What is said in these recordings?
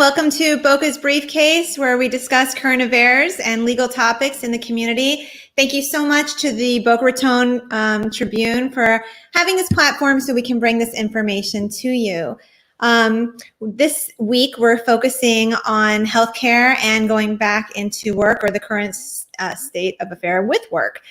Welcome to Boca's Briefcase, where we discuss current affairs and legal topics in the community. Thank you so much to the Boca Raton Tribune for having this platform so we can bring this information to you. This week, we're focusing on healthcare and going back into work, or the current state of affair with work.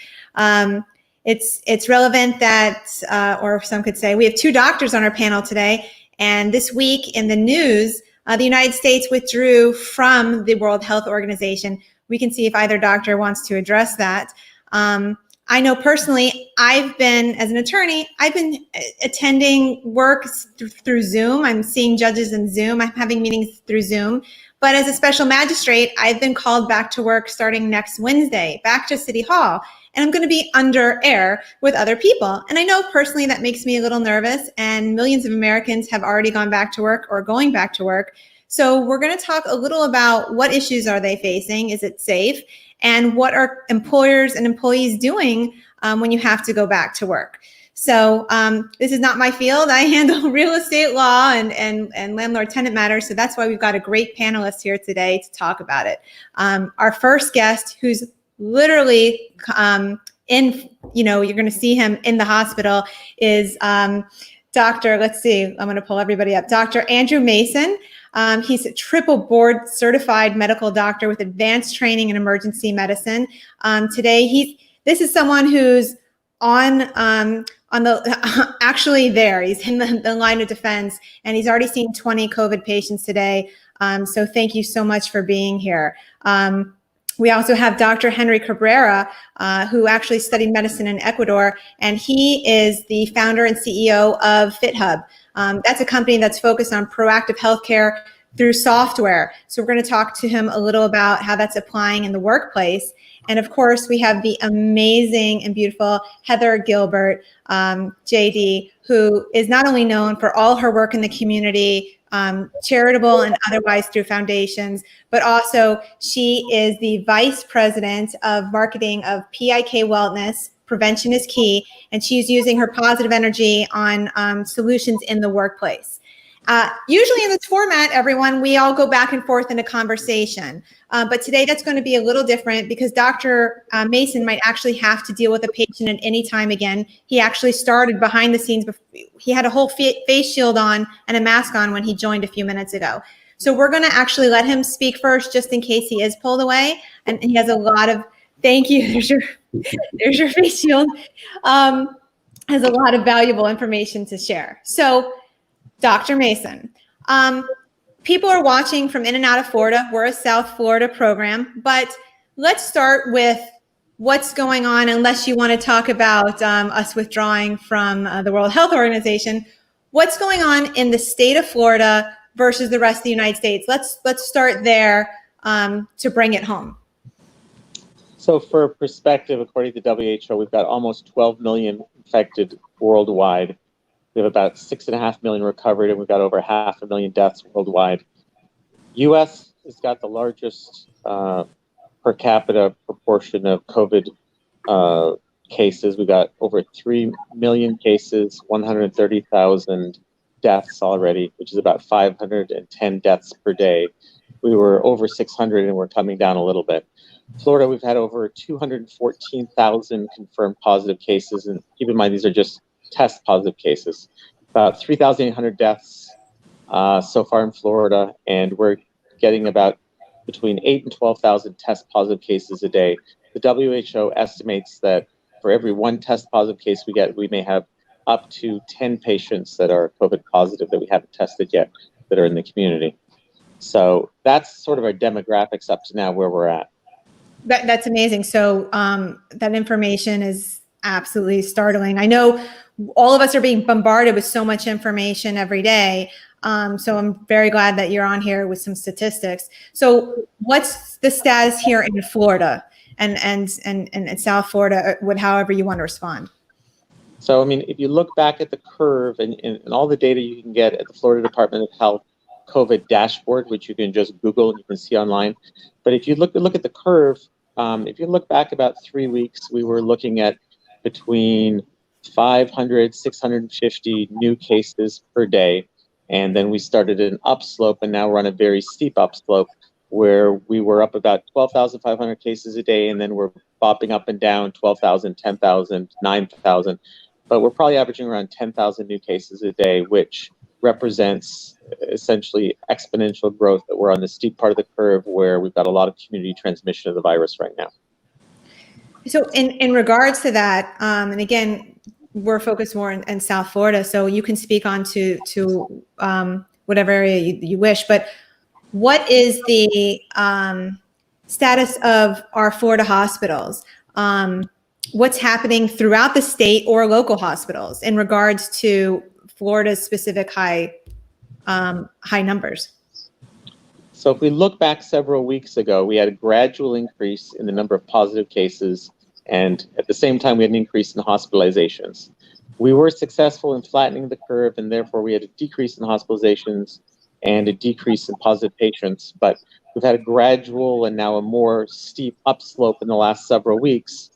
It's relevant that, or some could say, we have two doctors on our panel today. And this week in the news, the United States withdrew from the World Health Organization. We can see if either doctor wants to address that. I know personally, as an attorney, I've been attending work through Zoom. I'm seeing judges in Zoom. I'm having meetings through Zoom. But as a special magistrate, I've been called back to work starting next Wednesday, back to City Hall. And I'm going to be under air with other people. And I know personally that makes me a little nervous, and millions of Americans have already gone back to work or going back to work. So we're going to talk a little about what issues are they facing, is it safe, and what are employers and employees doing when you have to go back to work. So this is not my field. I handle real estate law and landlord-tenant matters. So that's why we've got a great panelist here today to talk about it. Our first guest, who's literally you're going to see him in the hospital, is Dr. Let's see, I'm going to pull everybody up. Dr. Andrew Mason. He's a triple board certified medical doctor with advanced training in emergency medicine. Today, this is someone who's actually there. He's in the line of defense, and he's already seen 20 COVID patients today. So thank you so much for being here. We also have Dr. Henry Cabrera, who actually studied medicine in Ecuador, and he is the founder and CEO of FitHub. That's a company that's focused on proactive healthcare through software. So we're going to talk to him a little about how that's applying in the workplace. And of course, we have the amazing and beautiful Heather Gilbert, JD, who is not only known for all her work in the community, charitable and otherwise through foundations, but also she is the vice president of marketing of PIK Wellness. Prevention is key, and she's using her positive energy on solutions in the workplace. Usually in this format, everyone, we all go back and forth in a conversation. But today that's going to be a little different because Dr. Mason might actually have to deal with a patient at any time again. He actually started behind the scenes. He had a whole face shield on and a mask on when he joined a few minutes ago. So we're going to actually let him speak first just in case he is pulled away. And he has a lot of, thank you, there's your face shield, has a lot of valuable information to share. So Dr. Mason, people are watching from in and out of Florida. We're a South Florida program, but let's start with what's going on, unless you want to talk about us withdrawing from the World Health Organization. What's going on in the state of Florida versus the rest of the United States? Let's start there to bring it home. So for perspective, according to WHO, we've got almost 12 million infected worldwide. We have about 6.5 million recovered, and we've got over 500,000 deaths worldwide. U.S. has got the largest per capita proportion of COVID cases. We've got over 3 million cases, 130,000 deaths already, which is about 510 deaths per day. We were over 600, and we're coming down a little bit. Florida, we've had over 214,000 confirmed positive cases, and keep in mind these are just test positive cases. About 3,800 deaths so far in Florida, and we're getting about between 8,000 and 12,000 test positive cases a day. The WHO estimates that for every one test positive case we get, we may have up to 10 patients that are COVID positive that we haven't tested yet that are in the community. So that's sort of our demographics up to now where we're at. That's amazing. So that information is absolutely startling. I know all of us are being bombarded with so much information every day. So I'm very glad that you're on here with some statistics. So what's the status here in Florida and South Florida, however you want to respond? So, I mean, if you look back at the curve and all the data you can get at the Florida Department of Health COVID dashboard, which you can just Google and you can see online. But if you look at the curve, if you look back about 3 weeks, we were looking at between 500, 650 new cases per day. And then we started an upslope, and now we're on a very steep upslope where we were up about 12,500 cases a day, and then we're bopping up and down 12,000, 10,000, 9,000. But we're probably averaging around 10,000 new cases a day, which represents essentially exponential growth, that we're on the steep part of the curve where we've got a lot of community transmission of the virus right now. So in regards to that, and again, we're focused more in South Florida, so you can speak on to whatever area you wish, but what is the status of our Florida hospitals? What's happening throughout the state or local hospitals in regards to Florida's specific high numbers? So if we look back several weeks ago, we had a gradual increase in the number of positive cases, and at the same time, we had an increase in hospitalizations. We were successful in flattening the curve, and therefore we had a decrease in hospitalizations and a decrease in positive patients, but we've had a gradual and now a more steep upslope in the last several weeks.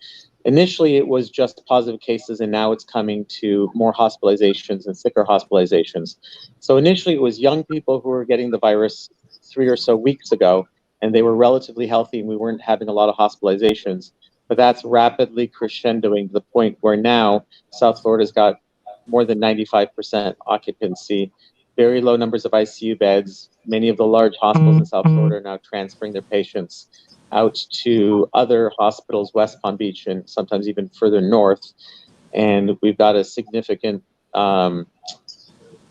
Initially, it was just positive cases, and now it's coming to more hospitalizations and sicker hospitalizations. So initially, it was young people who were getting the virus 3 or so weeks ago, and they were relatively healthy, and we weren't having a lot of hospitalizations. But that's rapidly crescendoing to the point where now South Florida's got more than 95% occupancy, very low numbers of ICU beds. Many of the large hospitals in South Florida are now transferring their patients out to other hospitals, West Palm Beach, and sometimes even further north. And we've got a significant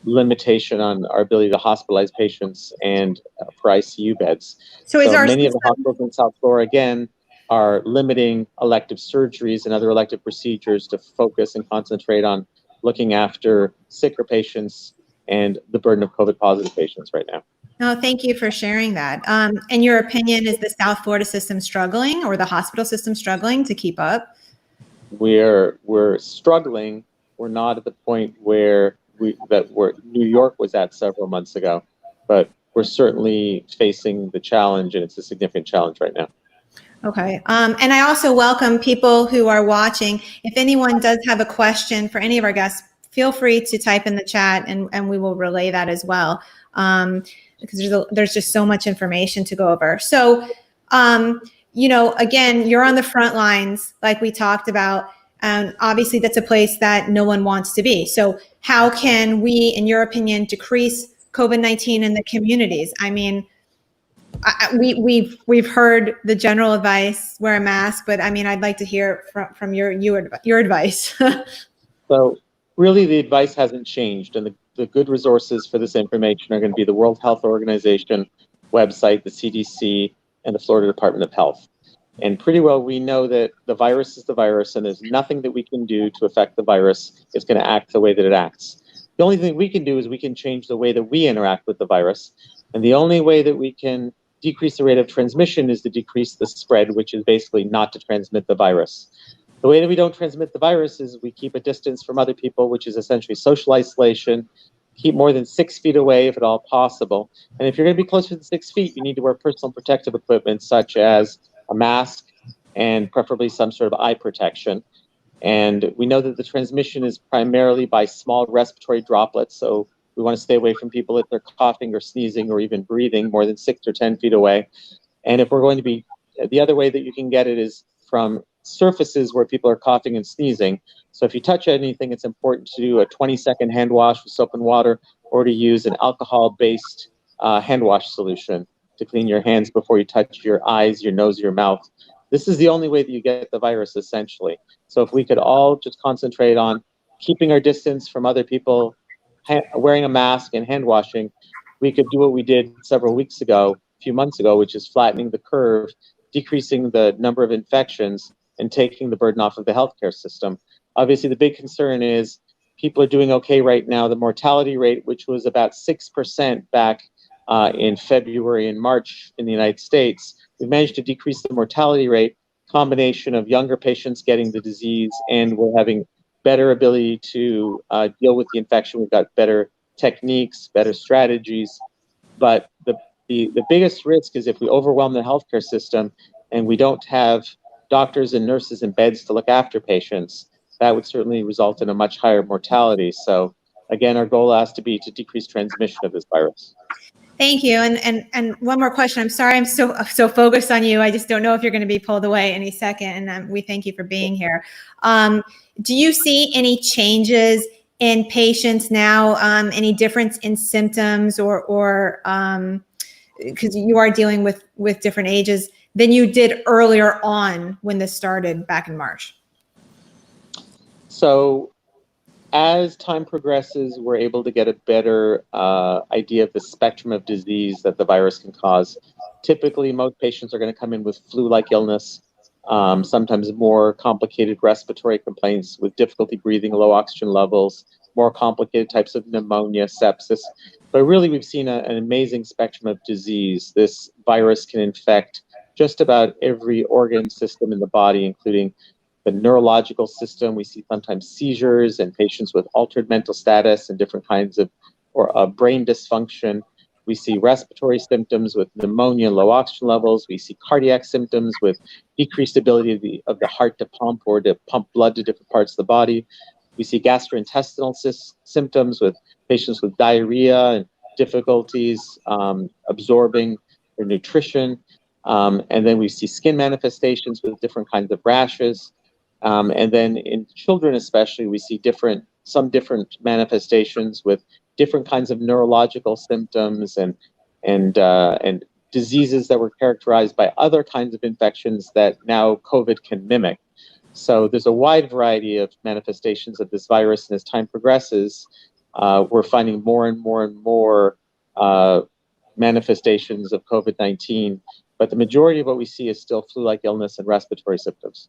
limitation on our ability to hospitalize patients and for ICU beds. So many of the hospitals in South Florida, again, are limiting elective surgeries and other elective procedures to focus and concentrate on looking after sicker patients and the burden of COVID positive patients right now. No, thank you for sharing that. In your opinion, is the South Florida system struggling, or the hospital system struggling to keep up? We're struggling. We're not at the point where New York was at several months ago, but we're certainly facing the challenge, and it's a significant challenge right now. Okay. And I also welcome people who are watching. If anyone does have a question for any of our guests, feel free to type in the chat, and we will relay that as well. Because there's just so much information to go over. So, again, you're on the front lines, like we talked about, and obviously that's a place that no one wants to be. So how can we, in your opinion, decrease COVID-19 in the communities? I mean, we've heard the general advice, wear a mask, but I mean, I'd like to hear from your advice. So really the advice hasn't changed, and the good resources for this information are going to be the World Health Organization website, the CDC, and the Florida Department of Health. And pretty well we know that the virus is the virus, and there's nothing that we can do to affect the virus. It's going to act the way that it acts. The only thing we can do is we can change the way that we interact with the virus. And the only way that we can decrease the rate of transmission is to decrease the spread, which is basically not to transmit the virus. The way that we don't transmit the virus is we keep a distance from other people, which is essentially social isolation, keep more than 6 feet away if at all possible. And if you're going to be closer than 6 feet, you need to wear personal protective equipment such as a mask and preferably some sort of eye protection. And we know that the transmission is primarily by small respiratory droplets, so we want to stay away from people if they're coughing or sneezing or even breathing more than 6 or 10 feet away. And if we're going to be, the other way that you can get it is from surfaces where people are coughing and sneezing. So if you touch anything, it's important to do a 20-second hand wash with soap and water, or to use an alcohol-based hand wash solution to clean your hands before you touch your eyes, your nose, your mouth. This is the only way that you get the virus, essentially. So if we could all just concentrate on keeping our distance from other people, wearing a mask and hand washing, we could do what we did several weeks ago, a few months ago, which is flattening the curve, decreasing the number of infections, and taking the burden off of the healthcare system. Obviously, the big concern is people are doing okay right now. The mortality rate, which was about 6% back in February and March in the United States, we managed to decrease the mortality rate, combination of younger patients getting the disease, and we're having better ability to deal with the infection. We've got better techniques, better strategies. But the biggest risk is if we overwhelm the healthcare system and we don't have doctors and nurses in beds to look after patients, that would certainly result in a much higher mortality. So again, our goal has to be to decrease transmission of this virus. Thank you. And one more question. I'm sorry I'm so focused on you. I just don't know if you're going to be pulled away any second. And we thank you for being here. Do you see any changes in patients now? Any difference in symptoms or because you are dealing with different ages than you did earlier on when this started back in March? So as time progresses, we're able to get a better idea of the spectrum of disease that the virus can cause. Typically, most patients are going to come in with flu-like illness, sometimes more complicated respiratory complaints with difficulty breathing, low oxygen levels, more complicated types of pneumonia, sepsis. But really, we've seen an amazing spectrum of disease. This virus can infect just about every organ system in the body, including the neurological system. We see sometimes seizures and patients with altered mental status and different kinds of brain dysfunction. We see respiratory symptoms with pneumonia, low oxygen levels. We see cardiac symptoms with decreased ability of the heart to pump or to pump blood to different parts of the body. We see gastrointestinal symptoms with patients with diarrhea and difficulties absorbing their nutrition. And then we see skin manifestations with different kinds of rashes. And then in children especially, we see some different manifestations with different kinds of neurological symptoms and diseases that were characterized by other kinds of infections that now COVID can mimic. So there's a wide variety of manifestations of this virus, and as time progresses, we're finding more and more and more manifestations of COVID-19. But the majority of what we see is still flu-like illness and respiratory symptoms.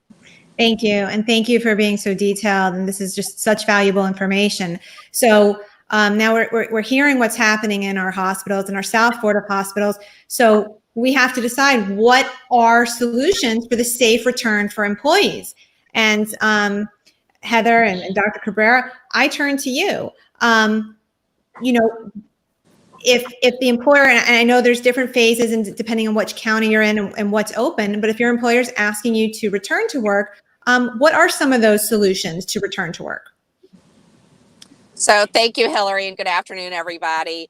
Thank you. And thank you for being so detailed. And this is just such valuable information. So now we're hearing what's happening in our hospitals, in our South Florida hospitals. So we have to decide what are solutions for the safe return for employees. And Heather and Dr. Cabrera, I turn to you. If the employer, and I know there's different phases and depending on which county you're in and what's open, but if your employer is asking you to return to work, what are some of those solutions to return to work? So thank you, Hilary, and good afternoon, everybody.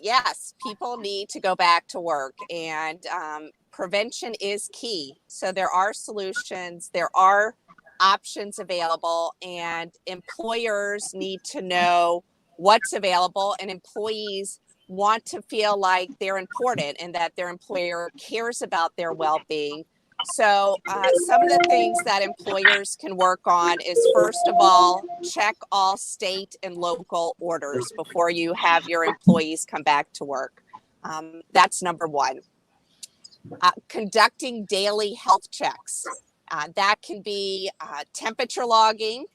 Yes, people need to go back to work, and prevention is key. So there are solutions, there are options available, and employers need to know what's available, and employees want to feel like they're important and that their employer cares about their well-being. So some of the things that employers can work on is, first of all, check all state and local orders before you have your employees come back to work. That's number one. Conducting daily health checks. That can be temperature logging,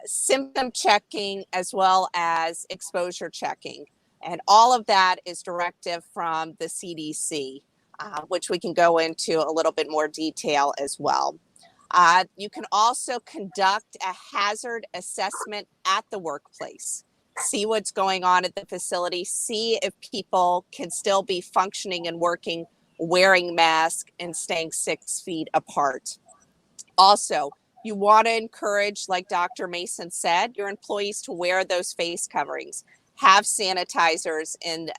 symptom checking, as well as exposure checking. And all of that is directive from the CDC, which we can go into a little bit more detail as well. You can also conduct a hazard assessment at the workplace. See what's going on at the facility, see if people can still be functioning and working, wearing masks and staying 6 feet apart. Also, you want to encourage, like Dr. Mason said, your employees to wear those face coverings. Have sanitizers in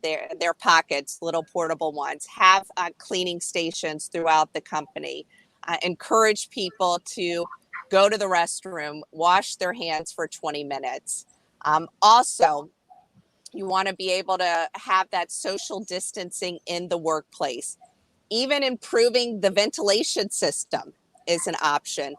their pockets, little portable ones. Have cleaning stations throughout the company. Encourage people to go to the restroom, wash their hands for 20 minutes. Also, you want to be able to have that social distancing in the workplace. Even improving the ventilation system is an option.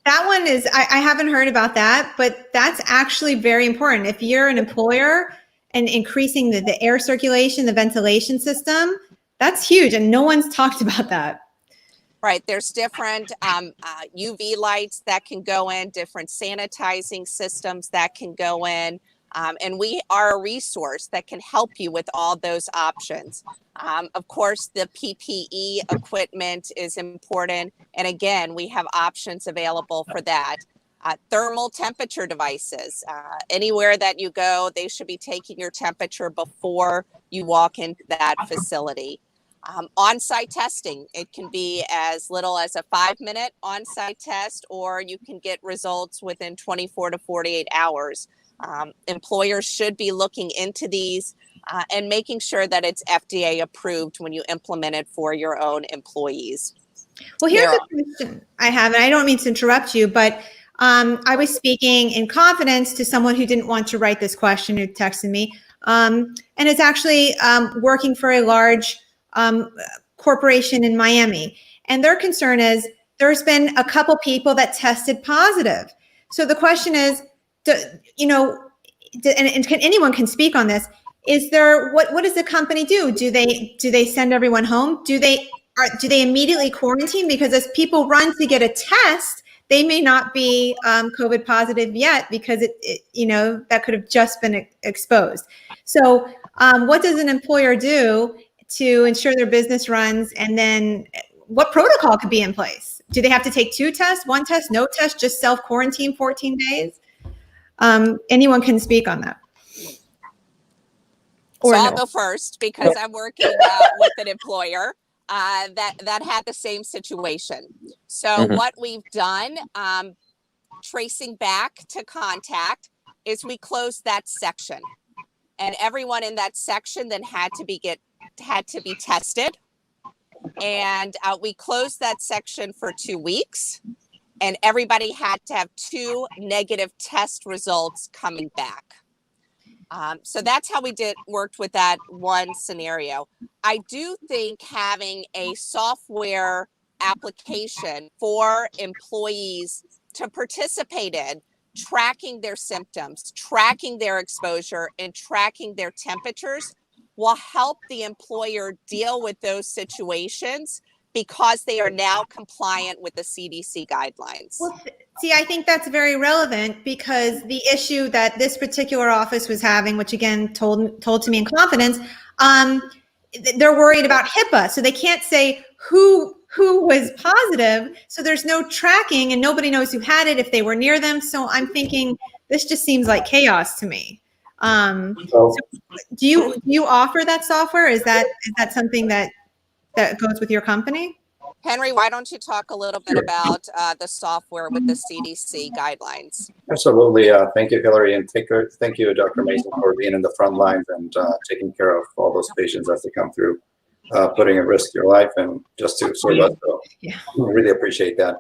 That one is, I haven't heard about that, but that's actually very important. If you're an employer and increasing the air circulation, the ventilation system, that's huge. And no one's talked about that. Right. There's different UV lights that can go in, different sanitizing systems that can go in. And we are a resource that can help you with all those options. Of course, the PPE equipment is important. And again, we have options available for that. Thermal temperature devices. Anywhere that you go, they should be taking your temperature before you walk into that facility. On-site testing. It can be as little as a 5-minute on-site test, or you can get results within 24 to 48 hours. Employers should be looking into these and making sure that it's FDA approved when you implement it for your own employees. Well, here's a question I have, and I don't mean to interrupt you, but I was speaking in confidence to someone who didn't want to write this question, who texted me, and it's actually working for a large corporation in Miami. And their concern is there's been a couple people that tested positive. So the question is, and anyone can speak on this, is there, what does the company do? Do they send everyone home? Do they immediately quarantine? Because as people run to get a test, they may not be COVID positive yet because that could have just been exposed. So what does an employer do to ensure their business runs? And then what protocol could be in place? Do they have to take 2 tests, 1 test, no test, just self-quarantine 14 days? Anyone can speak on that. So I'll go first because I'm working with an employer that had the same situation. So what we've done, tracing back to contact, is we closed that section, and everyone in that section then had to be tested, and we closed that section for 2 weeks, and everybody had to have 2 negative test results coming back. So that's how we worked with that one scenario. I do think having a software application for employees to participate in, tracking their symptoms, tracking their exposure, and tracking their temperatures will help the employer deal with those situations because they are now compliant with the CDC guidelines. Well, see, I think that's very relevant because the issue that this particular office was having, which again told to me in confidence, they're worried about HIPAA, so they can't say who was positive. So there's no tracking, and nobody knows who had it if they were near them. So I'm thinking this just seems like chaos to me. So do you offer that software? Is that something that goes with your company? Henry, why don't you talk a little bit about the software with the CDC guidelines? Absolutely. Thank you, Hilary, and thank you, Dr. Mason, for being in the front lines and taking care of all those patients as they come through, putting at risk your life and just to serve us. So I really appreciate that.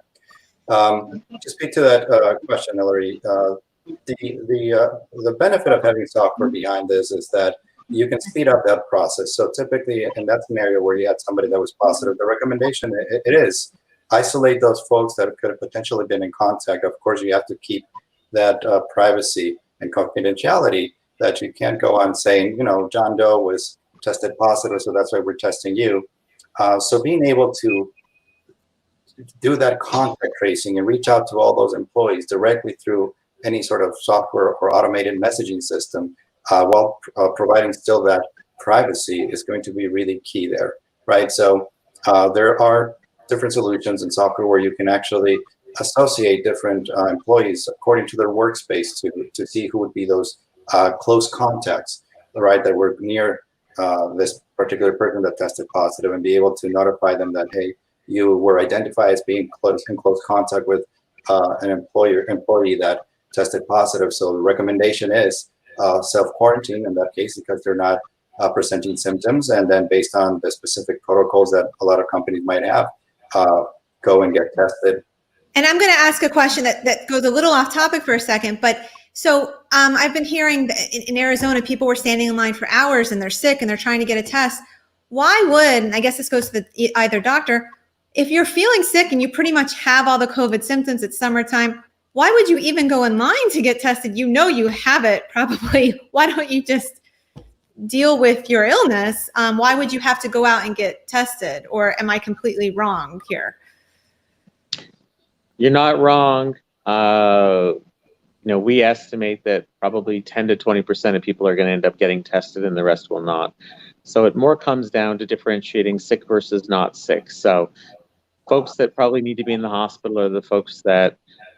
To speak to that question, Hilary, the benefit of having software behind this is that you can speed up that process. So typically in that scenario where you had somebody that was positive, the recommendation it is isolate those folks that could have potentially been in contact. Of course, you have to keep that privacy and confidentiality, that you can't go on saying, John Doe was tested positive, so that's why we're testing you. So being able to do that contact tracing and reach out to all those employees directly through any sort of software or automated messaging system, while providing still that privacy, is going to be really key there, right? So there are different solutions in software where you can actually associate different employees according to their workspace to see who would be those close contacts, right, that were near this particular person that tested positive, and be able to notify them that, hey, you were identified as being in close contact with an employee that tested positive. So the recommendation is self-quarantine in that case because they're not presenting symptoms, and then based on the specific protocols that a lot of companies might have, go and get tested. And I'm going to ask a question that goes a little off topic for a second, but so I've been hearing that in Arizona, people were standing in line for hours and they're sick and they're trying to get a test. Why would, and I guess this goes to either doctor, if you're feeling sick and you pretty much have all the COVID symptoms, it's summertime, why would you even go in line to get tested? You have it probably. Why don't you just deal with your illness? Why would you have to go out and get tested? Or am I completely wrong here? You're not wrong. We estimate that probably 10 to 20% of people are going to end up getting tested and the rest will not. So it more comes down to differentiating sick versus not sick. So folks that probably need to be in the hospital are the folks that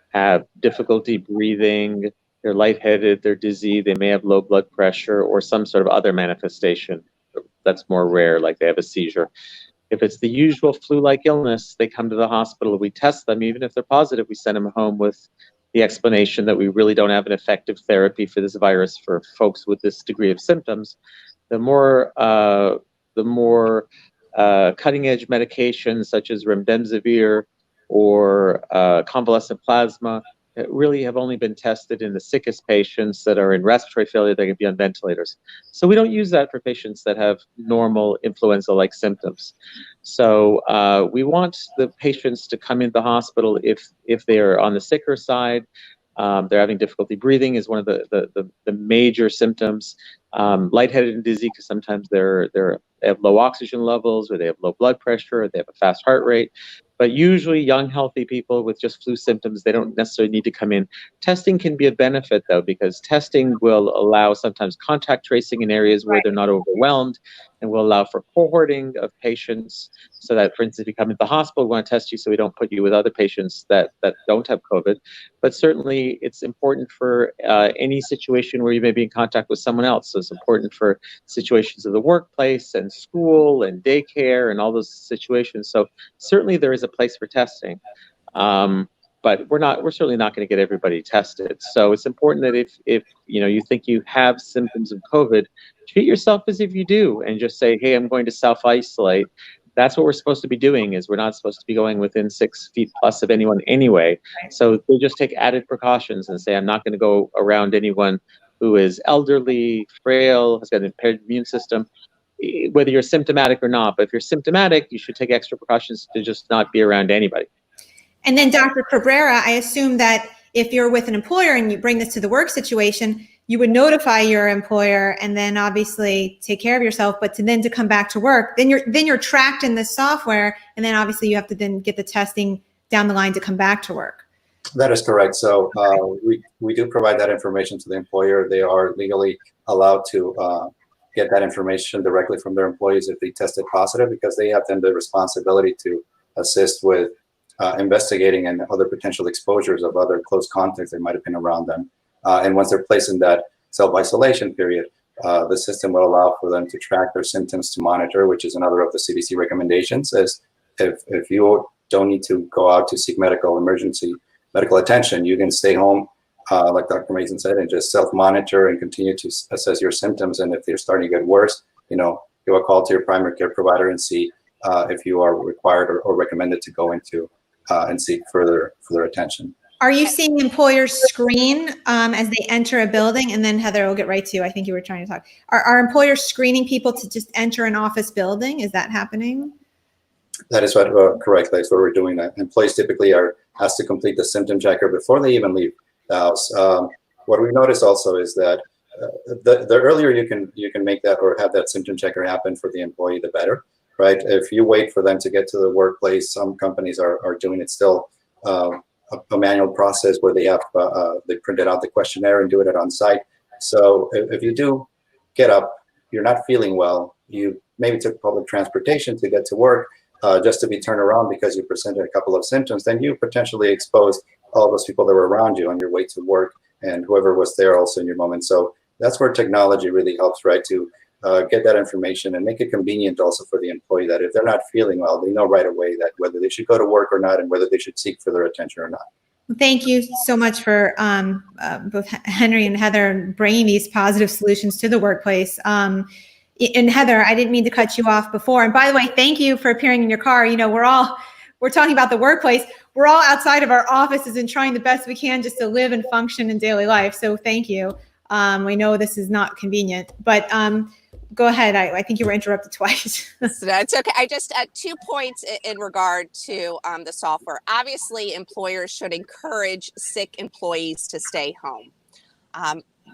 have difficulty breathing, they're lightheaded, they're dizzy, they may have low blood pressure or some sort of other manifestation that's more rare, like they have a seizure. If it's the usual flu-like illness, they come to the hospital, we test them. Even if they're positive, we send them home with the explanation that we really don't have an effective therapy for this virus for folks with this degree of symptoms, the more cutting edge medications such as remdesivir or convalescent plasma really have only been tested in the sickest patients that are in respiratory failure, they can be on ventilators. So we don't use that for patients that have normal influenza-like symptoms. So we want the patients to come into the hospital if they are on the sicker side. They're having difficulty breathing is one of the major symptoms. Lightheaded and dizzy because sometimes they have low oxygen levels, or they have low blood pressure, or they have a fast heart rate. But usually young, healthy people with just flu symptoms, they don't necessarily need to come in. Testing can be a benefit, though, because testing will allow sometimes contact tracing in areas where they're not overwhelmed, and will allow for cohorting of patients so that, for instance, if you come into the hospital, we want to test you so we don't put you with other patients that don't have COVID. But certainly it's important for any situation where you may be in contact with someone else. So it's important for situations of the workplace and school and daycare and all those situations. So certainly there is a place for testing. But we're certainly not going to get everybody tested. So it's important that if you think you have symptoms of COVID, treat yourself as if you do, and just say, hey, I'm going to self-isolate. That's what we're supposed to be doing. Is we're not supposed to be going within 6 feet plus of anyone anyway. So they just take added precautions and say, I'm not going to go around anyone who is elderly, frail, has got an impaired immune system, whether you're symptomatic or not. But if you're symptomatic, you should take extra precautions to just not be around anybody. And then Dr. Cabrera, I assume that if you're with an employer and you bring this to the work situation, you would notify your employer and then obviously take care of yourself, but to come back to work, then you're tracked in this software, and then obviously you have to then get the testing down the line to come back to work. That is correct. So we do provide that information to the employer. They are legally allowed to get that information directly from their employees if they tested positive, because they have then the responsibility to assist with investigating and other potential exposures of other close contacts that might have been around them. And once they're placed in that self-isolation period, the system will allow for them to track their symptoms, to monitor, which is another of the CDC recommendations, is if you don't need to go out to seek medical attention, you can stay home, like Dr. Mason said, and just self-monitor and continue to assess your symptoms. And if they're starting to get worse, give a call to your primary care provider and see if you are required or recommended to go into and seek further attention. Are you seeing employers screen as they enter a building? And then Heather, we'll get right to you. I think you were trying to talk. Are employers screening people to just enter an office building? Is that happening? That is correct. That's what we're doing. Employees typically are asked to complete the symptom checker before they even leave the house. What we notice also is that the earlier you can make that or have that symptom checker happen for the employee, the better. Right? If you wait for them to get to the workplace, some companies are doing it still a manual process where they printed out the questionnaire and do it on site. So if you do get up, you're not feeling well, you maybe took public transportation to get to work just to be turned around because you presented a couple of symptoms, then you potentially exposed all those people that were around you on your way to work and whoever was there also in your moment. So that's where technology really helps, right? To get that information and make it convenient also for the employee, that if they're not feeling well, they know right away that whether they should go to work or not and whether they should seek further attention or not. Thank you so much for both Henry and Heather bringing these positive solutions to the workplace. And Heather, I didn't mean to cut you off before. And by the way, thank you for appearing in your car. We're talking about the workplace. We're all outside of our offices and trying the best we can just to live and function in daily life. So thank you. We know this is not convenient, but go ahead. I think you were interrupted twice. So that's okay. I just 2 points in regard to the software. Obviously, employers should encourage sick employees to stay home.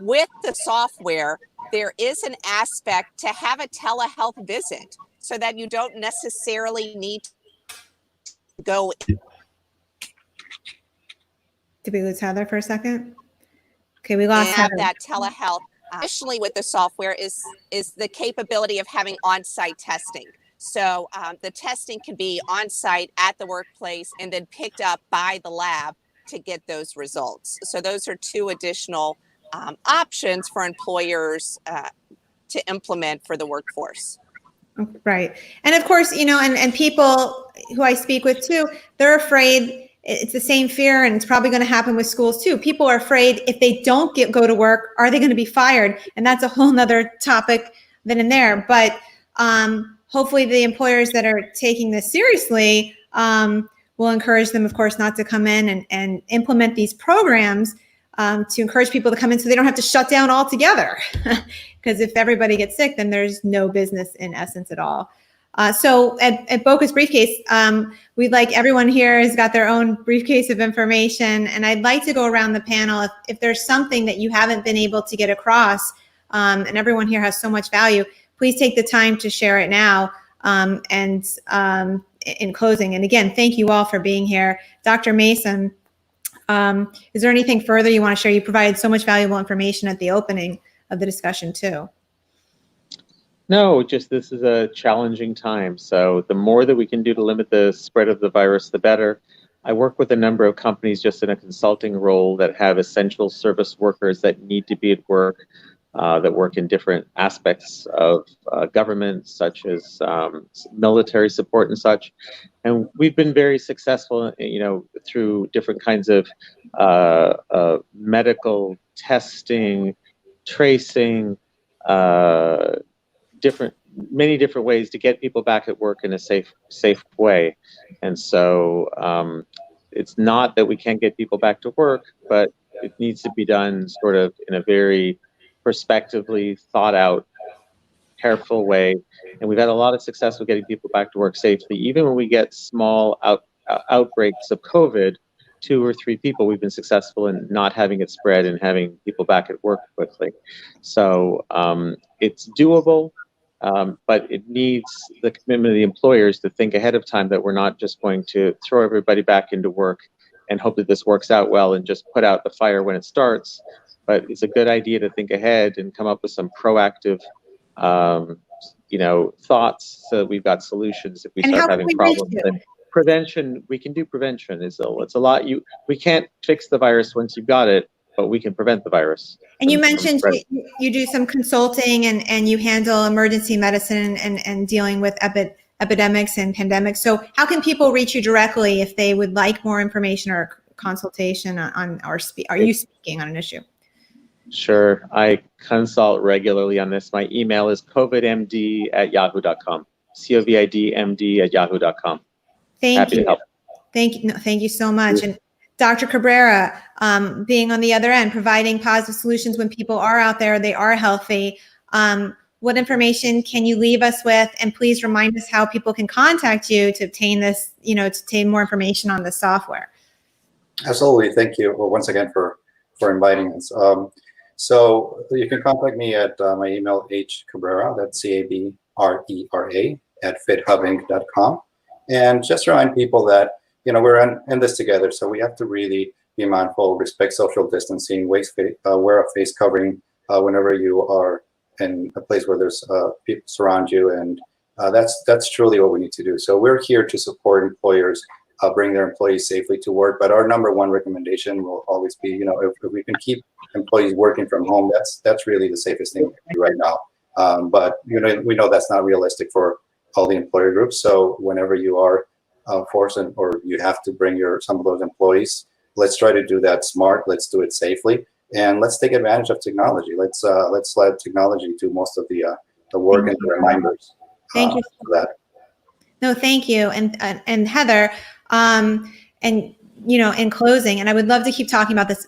With the software, there is an aspect to have a telehealth visit so that you don't necessarily need to go. Did we lose Heather for a second? Okay, we lost Heather. Heather. That telehealth. Additionally, with the software is the capability of having on-site testing. So the testing can be on-site at the workplace and then picked up by the lab to get those results. So those are 2 additional options for employers to implement for the workforce. Right. And of course, and people who I speak with too, they're afraid it's the same fear, and it's probably going to happen with schools too. People are afraid if they don't go to work, are they going to be fired? And that's a whole nother topic then and there. But hopefully the employers that are taking this seriously will encourage them, of course, not to come in and implement these programs to encourage people to come in so they don't have to shut down altogether. Because if everybody gets sick, then there's no business in essence at all. So at Boca's Briefcase, we'd like everyone here has got their own briefcase of information. And I'd like to go around the panel if there's something that you haven't been able to get across, and everyone here has so much value, please take the time to share it now. And in closing, and again, thank you all for being here. Dr. Mason, is there anything further you want to share? You provided so much valuable information at the opening of the discussion too. No, just this is a challenging time. So the more that we can do to limit the spread of the virus, the better. I work with a number of companies just in a consulting role that have essential service workers that need to be at work, that work in different aspects of government, such as military support and such. And we've been very successful, through different kinds of medical testing, tracing, many different ways to get people back at work in a safe way. And so it's not that we can't get people back to work, but it needs to be done sort of in a very prospectively thought out, careful way. And we've had a lot of success with getting people back to work safely. Even when we get small outbreaks of COVID, 2 or 3 people, we've been successful in not having it spread and having people back at work quickly. So it's doable. But it needs the commitment of the employers to think ahead of time that we're not just going to throw everybody back into work and hope that this works out well and just put out the fire when it starts. But it's a good idea to think ahead and come up with some proactive, thoughts so that we've got solutions if we start having problems. And prevention, we can do prevention. It's a lot. We can't fix the virus once you've got it, but we can prevent the virus. And you mentioned you do some consulting and you handle emergency medicine and dealing with epidemics and pandemics. So how can people reach you directly if they would like more information or consultation are you speaking on an issue? Sure. I consult regularly on this. My email is covidmd@yahoo.com. covidmd@yahoo.com. Happy to help. Thank you so much. And Dr. Cabrera, being on the other end, providing positive solutions when people are out there, they are healthy. What information can you leave us with? And please remind us how people can contact you to obtain this, to obtain more information on the software. Absolutely. Thank you once again for inviting us. So you can contact me at my email, hcabrera, that's CABRERA, @fithubbing.com. And just remind people that, we're in this together. So we have to really be mindful, respect social distancing, wear a face covering whenever you are in a place where there's people surround you. And that's truly what we need to do. So we're here to support employers, bring their employees safely to work. But our number one recommendation will always be, if we can keep employees working from home, that's really the safest thing we can do right now. But we know that's not realistic for all the employer groups. So whenever you are forced or you have to bring some of those employees, let's try to do that smart. Let's do it safely, and let's take advantage of technology. Let's let technology do most of the work and the reminders. Thank you for that. No, thank you, and Heather, in closing, and I would love to keep talking about this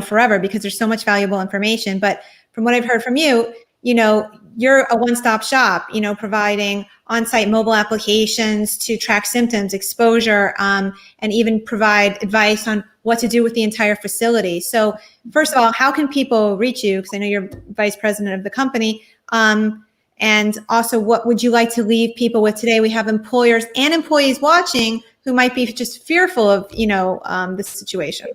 forever because there's so much valuable information. But from what I've heard from you, you're a one-stop shop, providing on-site mobile applications to track symptoms, exposure, and even provide advice on what to do with the entire facility. So first of all, how can people reach you? Because I know you're vice president of the company. And also, what would you like to leave people with today? We have employers and employees watching who might be just fearful of, this situation.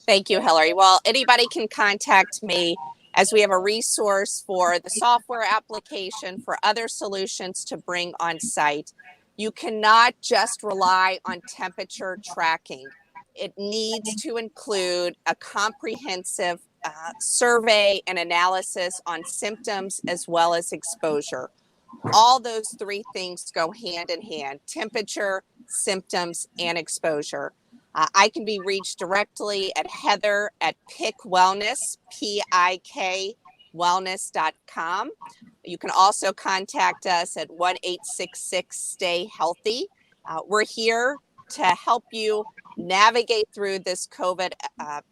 Thank you, Hilary. Well, anybody can contact me, as we have a resource for the software application, for other solutions to bring on site. You cannot just rely on temperature tracking. It needs to include a comprehensive survey and analysis on symptoms as well as exposure. All those 3 things go hand in hand: temperature, symptoms, and exposure. I can be reached directly at Heather at PIK Wellness, PIK wellness.com. You can also contact us at 1-866-STAY-HEALTHY. We're here to help you navigate through this COVID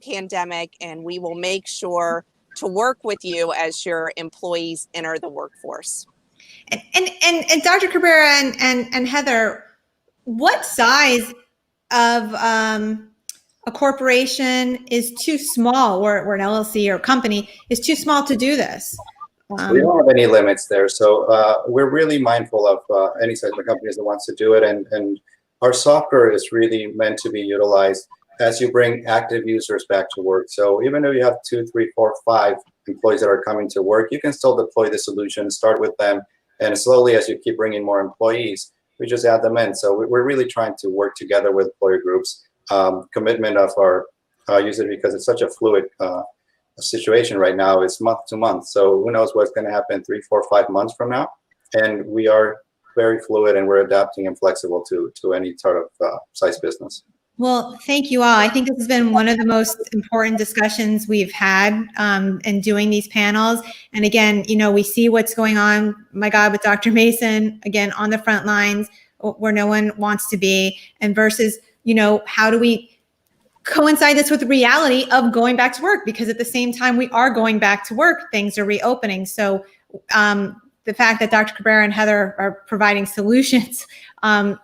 pandemic, and we will make sure to work with you as your employees enter the workforce. And Dr. Cabrera and Heather, what size of a corporation is too small, or an LLC or company is too small to do this? We don't have any limits there. So we're really mindful of any size of companies that wants to do it. And our software is really meant to be utilized as you bring active users back to work. So even though you have 2, 3, 4, 5 employees that are coming to work, you can still deploy the solution, start with them. And slowly, as you keep bringing more employees, we just add them in. So we're really trying to work together with employer groups, commitment of our users, because it's such a fluid situation right now. It's month to month. So who knows what's going to happen 3, 4, 5 months from now. And we are very fluid, and we're adapting and flexible to any sort of size business. Well, thank you all. I think this has been one of the most important discussions we've had in doing these panels. And again, you know, we see what's going on, my God, with Dr. Mason, again, on the front lines where no one wants to be, and versus, you know, how do we coincide this with the reality of going back to work? Because at the same time we are going back to work, things are reopening. So the fact that Dr. Cabrera and Heather are providing solutions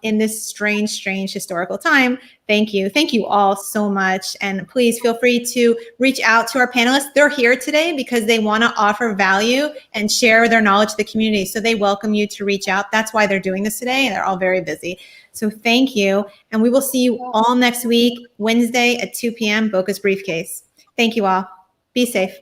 in this strange historical time. Thank you. Thank you all so much. And please feel free to reach out to our panelists. They're here today because they want to offer value and share their knowledge to the community. So they welcome you to reach out. That's why they're doing this today, and they're all very busy. So thank you. And we will see you all next week, Wednesday at 2 p.m., Boca's Briefcase. Thank you all. Be safe.